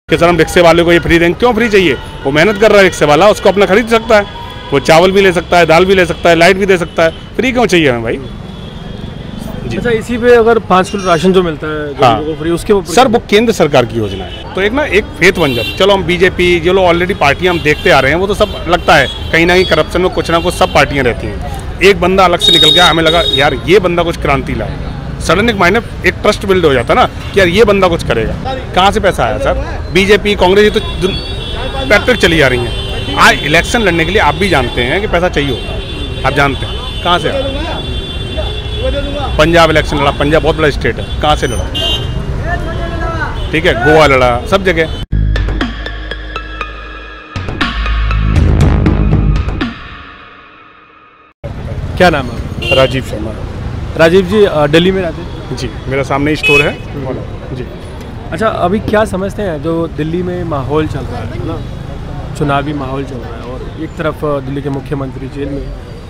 कि सर हम रिक्शे वाले को ये फ्री देंगे, क्यों फ्री चाहिए? वो मेहनत कर रहा है रिक्शे वाला, उसको अपना खरीद सकता है, वो चावल भी ले सकता है, दाल भी ले सकता है, लाइट भी दे सकता है, फ्री क्यों चाहिए हमें भाई? अच्छा, इसी पे अगर 5 किलो राशन जो मिलता है गरीबों को फ्री, उसके ऊपर सर वो केंद्र सरकार की योजना है, तो एक फेथ बन जाए। चलो हम बीजेपी जो लोग ऑलरेडी पार्टियां हम देखते आ रहे हैं, वो तो सब लगता है कहीं ना कहीं करप्शन में कुछ ना कुछ सब पार्टियां रहती हैं। एक बंदा अलग से निकल गया, हमें लगा यार ये बंदा कुछ क्रांति लाएगा, सडन एक माइंड में एक ट्रस्ट बिल्ड हो जाता ना कि यार ये बंदा कुछ करेगा। कहाँ से पैसा आया सर? बीजेपी कांग्रेस ये तो पैट्रिक चली जा रही हैं। आज इलेक्शन लड़ने के लिए आप भी जानते हैं कि पैसा चाहिए होता है, आप जानते हैं कहाँ से आया? पंजाब इलेक्शन लड़ा, पंजाब बहुत बड़ा स्टेट है, कहाँ से लड़ा? ठीक है, गोवा लड़ा, सब जगह। क्या नाम है? राजीव शर्मा। राजीव जी दिल्ली में रहते हैं? जी, मेरा सामने ही स्टोर है जी। अच्छा, अभी क्या समझते हैं जो दिल्ली में माहौल चल रहा है ना, चुनावी माहौल चल रहा है, और एक तरफ दिल्ली के मुख्यमंत्री जेल में,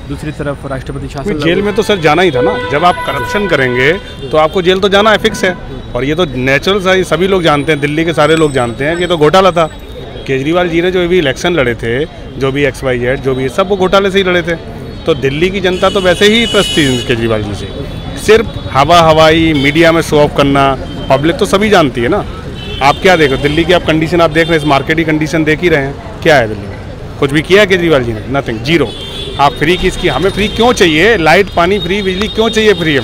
दूसरी तरफ राष्ट्रपति शासन। जेल में तो सर जाना ही था ना, जब आप करप्शन करेंगे तो आपको जेल तो जाना है, फिक्स है। और ये तो नेचुरल सा, सभी लोग जानते हैं, दिल्ली के सारे लोग जानते हैं कि ये तो घोटाला था। केजरीवाल जी ने जो भी इलेक्शन लड़े थे, जो भी XYZ जो भी, सब वो घोटाले से ही लड़े थे। तो दिल्ली की जनता तो वैसे ही त्रस्त थी केजरीवाल जी से। सिर्फ हवाई मीडिया में शो ऑफ करना, पब्लिक तो सभी जानती है ना। आप क्या देखो, दिल्ली की आप कंडीशन आप देख रहे हैं, इस मार्केट की कंडीशन देख ही रहे हैं, क्या है दिल्ली में? कुछ भी किया है केजरीवाल जी ने? Nothing, zero. आप फ्री किसकी? हमें फ्री क्यों चाहिए? लाइट, पानी फ्री, बिजली क्यों चाहिए फ्री?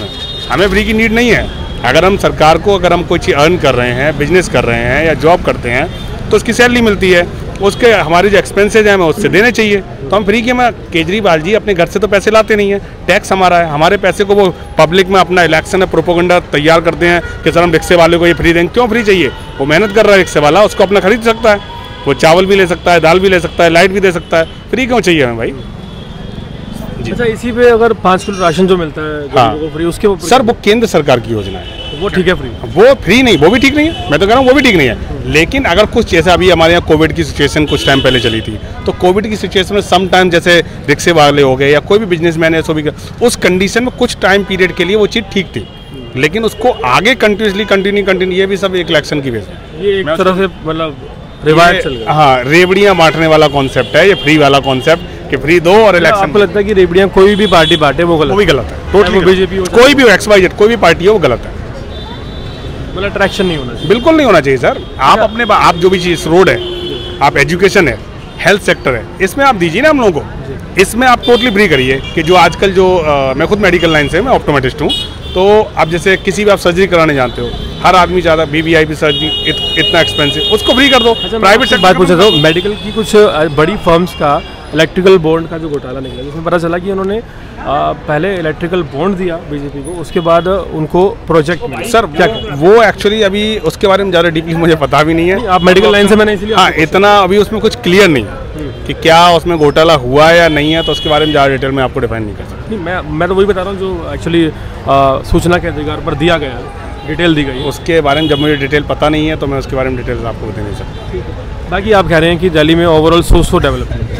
हमें फ्री की नीड नहीं है। अगर हम सरकार को, अगर हम कोई चीज़ अर्न कर रहे हैं, बिजनेस कर रहे हैं या जॉब करते हैं, तो उसकी सैलरी मिलती है, उसके हमारे जो एक्सपेंसेज हैं हमें उससे देने चाहिए। तो हम फ्री के में, केजरीवाल जी अपने घर से तो पैसे लाते नहीं हैं, टैक्स हमारा है, हमारे पैसे को वो पब्लिक में अपना इलेक्शन है प्रोपोगंडा तैयार करते हैं कि सर हम रिक्शे वाले को ये फ्री देंगे, क्यों फ्री चाहिए? वो मेहनत कर रहा है रिक्शे वाला, उसको अपना खरीद सकता है, वो चावल भी ले सकता है, दाल भी ले सकता है, लाइट भी दे सकता है, फ्री क्यों चाहिए हमें भाई? अच्छा, इसी पे अगर 5 किलो राशन जो मिलता है गरीबों को फ्री, उसके ऊपर सर वो केंद्र सरकार की योजना है, वो ठीक है फ्री? वो फ्री नहीं, वो भी ठीक नहीं है, मैं तो कह रहा हूँ वो भी ठीक नहीं है। लेकिन अगर कुछ जैसे अभी हमारे यहाँ कोविड की सिचुएशन कुछ टाइम पहले चली थी, तो कोविड की सिचुएशन में सम टाइम जैसे रिक्शे वाले हो गए या कोई भी बिजनेसमैन है, सो भी उस कंडीशन में कुछ टाइम पीरियड के लिए वो चीज़ ठीक थी, लेकिन उसको आगे कंटिन्यूसली कंटिन्यू ये भी सब एक इलेक्शन की बेस है। ये एक तरह से मतलब रिवाज चल गया। हाँ, रेवड़ियाँ बांटने वाला कॉन्सेप्ट है ये फ्री वाला कॉन्सेप्ट, कि फ्री दो और इलेक्शन। आपको लगता है कि रेवड़ियाँ कोई भी पार्टी बांटे वो गलत? वो भी गलत है, टोटली बीजेपी, कोई भी XYZ कोई भी पार्टी हो वो गलत है, मतलब अट्रैक्शन नहीं होना चाहिए। बिल्कुल नहीं होना चाहिए सर। आप अपने आप जो भी चीज़, रोड है, आप एजुकेशन है, हेल्थ सेक्टर है, इसमें आप दीजिए ना हम लोगों को, इसमें आप टोटली फ्री करिए। कि जो आजकल जो मैं खुद मेडिकल लाइन से, मैं ऑप्टोमेट्रिस्ट हूँ, तो आप जैसे किसी भी आप सर्जरी कराने जानते हो, हर आदमी ज़्यादा VVIP सर्जरी इतना एक्सपेंसिव, उसको फ्री कर दो। अच्छा, प्राइवेट से बात पूछा था, मेडिकल की कुछ बड़ी फर्म्स का इलेक्ट्रिकल बॉन्ड का जो घोटाला निकला, जिसमें पता चला कि उन्होंने पहले इलेक्ट्रिकल बॉन्ड दिया बीजेपी को, उसके बाद उनको प्रोजेक्ट मिला। सर क्या वो एक्चुअली अभी उसके बारे में ज़्यादा डीपली मुझे पता भी नहीं है। आप मेडिकल लाइन से, मैंने इसलिए हाँ, इतना अभी उसमें कुछ क्लियर नहीं कि क्या उसमें घोटाला हुआ या नहीं है, तो उसके बारे में ज़्यादा डिटेल में आपको डिफाइन नहीं कर सकता। नहीं, मैं तो वही बता रहा हूँ जो एक्चुअली सूचना के अधिकार पर दिया गया है, डिटेल दी गई, उसके बारे में जब मुझे डिटेल पता नहीं है तो मैं उसके बारे में डिटेल्स आपको दे नहीं सकता। बाकी आप कह रहे हैं कि दिल्ली में ओवरऑल सो डेवलपमेंट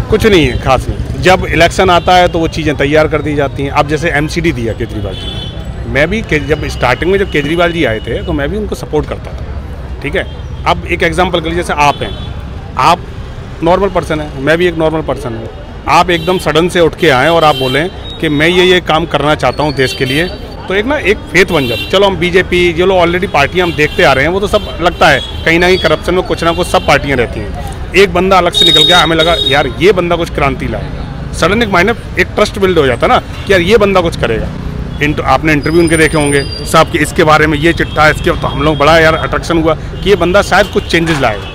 कुछ नहीं है, खास नहीं। जब इलेक्शन आता है तो वो चीज़ें तैयार कर दी जाती हैं। अब जैसे MCD दिया केजरीवाल जी ने, मैं भी जब स्टार्टिंग में जब केजरीवाल जी आए थे तो मैं भी उनको सपोर्ट करता था, ठीक है। अब एक एग्जांपल कर लीजिए, जैसे आप हैं, आप नॉर्मल पर्सन हैं, मैं भी एक नॉर्मल पर्सन हूँ। आप एकदम सडन से उठ के आएँ और आप बोलें कि मैं ये काम करना चाहता हूँ देश के लिए, तो एक फेथ बन जाए। चलो हम बीजेपी जो लोग ऑलरेडी पार्टियाँ हम देखते आ रहे हैं, वो तो सब लगता है कहीं ना कहीं करप्शन में कुछ ना कुछ सब पार्टियाँ रहती हैं। एक बंदा अलग से निकल गया, हमें लगा यार ये बंदा कुछ क्रांति लाएगा, सडन एक माइंड में एक ट्रस्ट बिल्ड हो जाता ना कि यार ये बंदा कुछ करेगा। आपने इंटरव्यू उनके देखे होंगे साहब कि इसके बारे में ये चिट्ठा, इसके, तो हम लोग बड़ा यार अट्रैक्शन हुआ कि ये बंदा शायद कुछ चेंजेस लाएगा।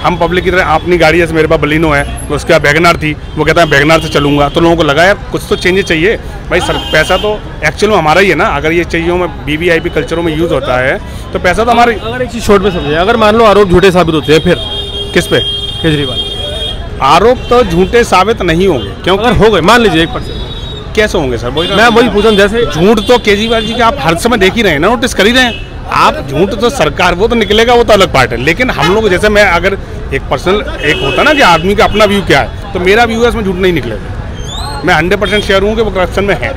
हम पब्लिक की तरह, अपनी गाड़ी जैसे मेरे पास बलिनो है, तो उसके बाद वैगनार थी, वो कहता है वैगनार से चलूंगा, तो लोगों को लगा यार कुछ तो चेंजेस चाहिए भाई। सर पैसा तो एक्चुअल में हमारा ही है ना, अगर ये चीज़ों में VVIP कल्चरों में यूज़ होता है तो पैसा तो हमारा। अगर एक चीज़ शॉर्ट में समझे, अगर मान लो आरोप झूठे साबित होते हैं, फिर किस पे? केजरीवाल आरोप तो झूठे साबित नहीं होंगे, क्योंकि अगर हो गए, मान लीजिए 1%, कैसे होंगे सर? मैं वही पूछा, जैसे झूठ तो केजरीवाल जी के आप हर समय देख ही रहे हैं ना, नोटिस कर ही रहे हैं आप। झूठ तो सरकार, वो तो निकलेगा, वो तो अलग पार्ट है, लेकिन हम लोग जैसे, मैं अगर एक पर्सनल एक होता ना कि आदमी का अपना व्यू क्या है, तो मेरा व्यू है इसमें झूठ नहीं निकलेगा। मैं 100% श्योर हूँ कि वो करप्शन में है।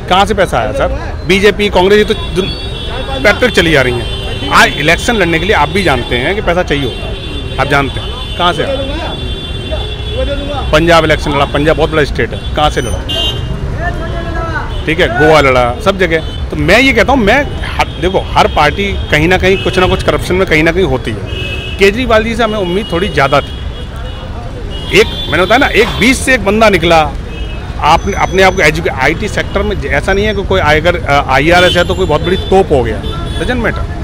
कहाँ से पैसा आया सर? बीजेपी कांग्रेस ये तो पैट्रिक चली जा रही हैं, आज इलेक्शन लड़ने के लिए आप भी जानते हैं कि पैसा चाहिए होता है, आप जानते हैं। कहाँ से आया? पंजाब इलेक्शन लड़ा, पंजाब बहुत बड़ा स्टेट है, कहाँ से लड़ा? ठीक है, गोवा लड़ा, सब जगह। तो मैं ये कहता हूँ, देखो हर पार्टी कहीं ना कहीं कुछ ना कुछ करप्शन में कहीं ना कहीं होती है। केजरीवाल जी से हमें उम्मीद थोड़ी ज़्यादा थी। एक मैंने बताया ना, एक 20 से एक बंदा निकला। आपने अपने आप को IT सेक्टर में ऐसा नहीं है कि कोई अगर IRS है तो कोई बहुत बड़ी तोप हो गया, डजंट मैटर।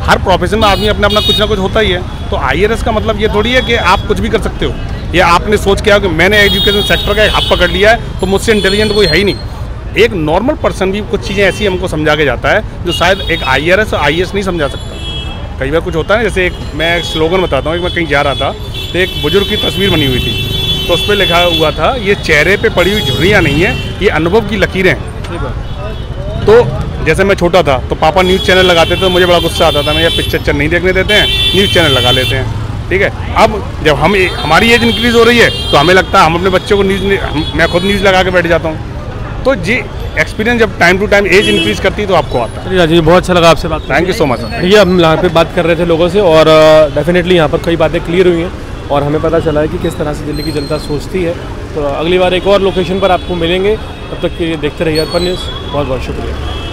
हर प्रोफेशन में आदमी अपना अपना कुछ ना कुछ होता ही है। तो IRS का मतलब ये थोड़ी है कि आप कुछ भी कर सकते हो, या आपने सोच के आओ कि मैंने एजुकेशन सेक्टर का एक हाथ पकड़ लिया है तो मुझसे इंटेलिजेंट कोई है ही नहीं। एक नॉर्मल पर्सन भी कुछ चीज़ें ऐसी हमको समझा के जाता है जो शायद एक IRS और IAS नहीं समझा सकता। कई बार कुछ होता है, जैसे मैं एक स्लोगन बताता हूँ। मैं कहीं जा रहा था तो एक बुजुर्ग की तस्वीर बनी हुई थी, तो उस पर लिखा हुआ था, ये चेहरे पे पड़ी हुई झुर्रियाँ नहीं है, ये अनुभव की लकीरें हैं। तो जैसे मैं छोटा था तो पापा न्यूज़ चैनल लगाते थे, तो मुझे बड़ा गुस्सा आता था, मैं ये पिक्चर नहीं देखने देते हैं, न्यूज़ चैनल लगा लेते हैं। ठीक है, अब जब हमारी एज इंक्रीज़ हो रही है तो हमें लगता है हम अपने बच्चों को मैं खुद न्यूज़ लगा के बैठ जाता हूँ। तो जी एक्सपीरियंस जब time to time age increase करती है तो आपको आता है। जी, बहुत अच्छा लगा आपसे बात। Thank you so much. ये हम यहाँ पे बात कर रहे थे लोगों से, और डेफिनेटली यहाँ पर कई बातें क्लियर हुई हैं और हमें पता चला है कि किस तरह से दिल्ली की जनता सोचती है। तो अगली बार एक और लोकेशन पर आपको मिलेंगे, तब तक के लिए देखते रहिए अर्पण न्यूज़। बहुत बहुत शुक्रिया।